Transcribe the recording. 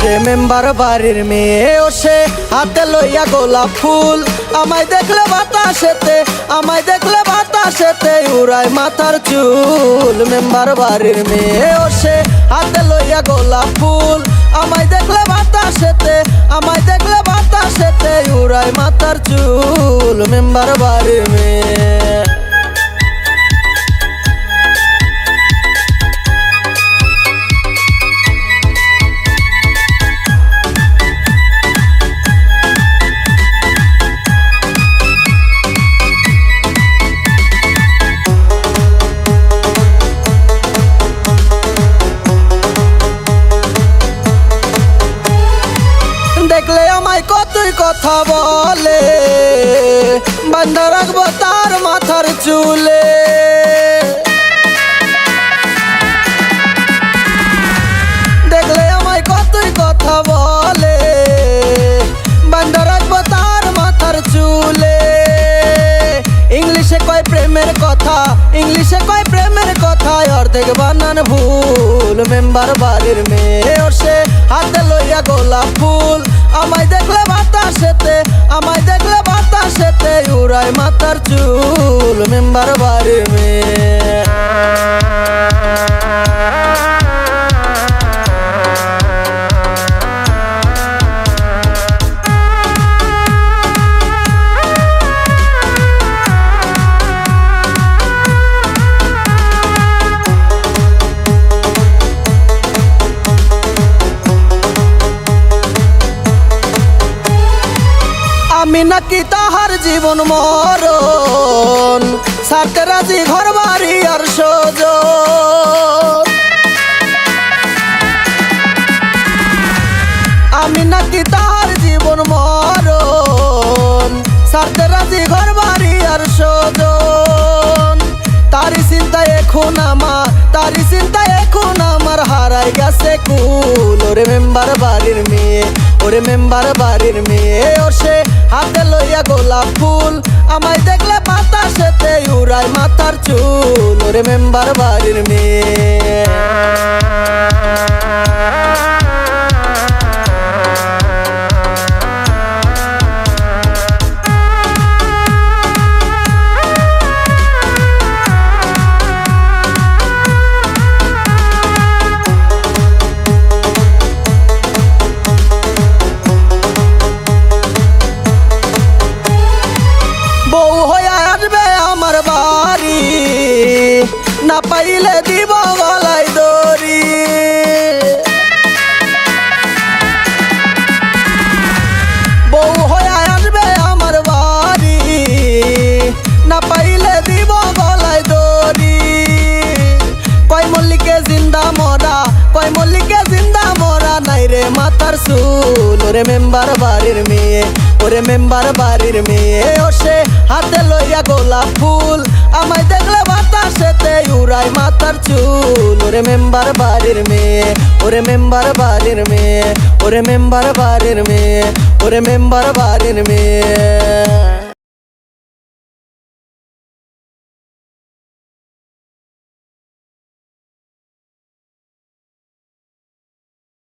ওরে মেম্বার বাড়ির মেয়ে ওসে হাতে লইয়া গোলাপ ফুল, আমায় দেখলে বাতাসেতে উড়ায় মাথার চুল। মেম্বার বাড়ির মেয়ে ওসে হাতে লইয়া গোলাপ ফুল, আমায় দেখলে বাতাসেতে উড়ায় মাথার চুল। মেম্বার বাড়ির মেয়ে। দেখলে আমায় কতই কথা বলে, বান্ধা রাখবো তার মাথার চুলে। দেখলে আমায় কতই কথা বলে, বান্ধা রাখবো তার মাথার চুলে। ইংলিশে কয় প্রেমের কথা, অর্ধেক বানান ভুল। মেম্বার বাড়ির মেয়ে ওসে হাতে লইয়া গোলাপ ফুল, আমায় দেখলে বাতাসেতে উড়ায় মাথার চুল। মেম্বার বাড়ির মেয়ে। আমি নাকি তাহার জীবন মরণ, সারতে রাজি ঘর বাড়ি আর সজন। আমি নাকি তাহার জীবন মরণ, সারতে রাজি ঘর বাড়ি আর সজন। তারি চিন্তায় এখন আমার হারাই গেছে কুল। ওরে মেম্বার বাড়ির মেয়ে, ওরে মেম্বার বাড়ির মেয়ে ওসে হাতে লইয়া গোলাপ ফুল, আমায় দেখলে বাতাসেতে উড়ায় মাথার চুল। ওরে মেম্বার বাড়ির মেয়ে। না পাইলে দিব গলায় দড়ি, বউ হয়ে আসবে আমার বাড়ি। না পাইলে দিব গলায় দড়ি। কয় মল্লিকে জিন্দা মরা নাই রে মাথার চুল। ওরে মেম্বার বাড়ির মেয়ে, ওরে মেম্বার বাড়ির মেয়ে ওসে হাতে লইয়া গোলাপ ফুল, আমায় দেখলে বাতাসেতে উড়ায় মাথার চুল। ওরে মেম্বার বাড়ির মেয়ে, ওরে মেম্বার বাড়ির মেয়ে, ওরে মেম্বার বাড়ির মেয়ে, ওরে মেম্বার বাড়ির মেয়ে।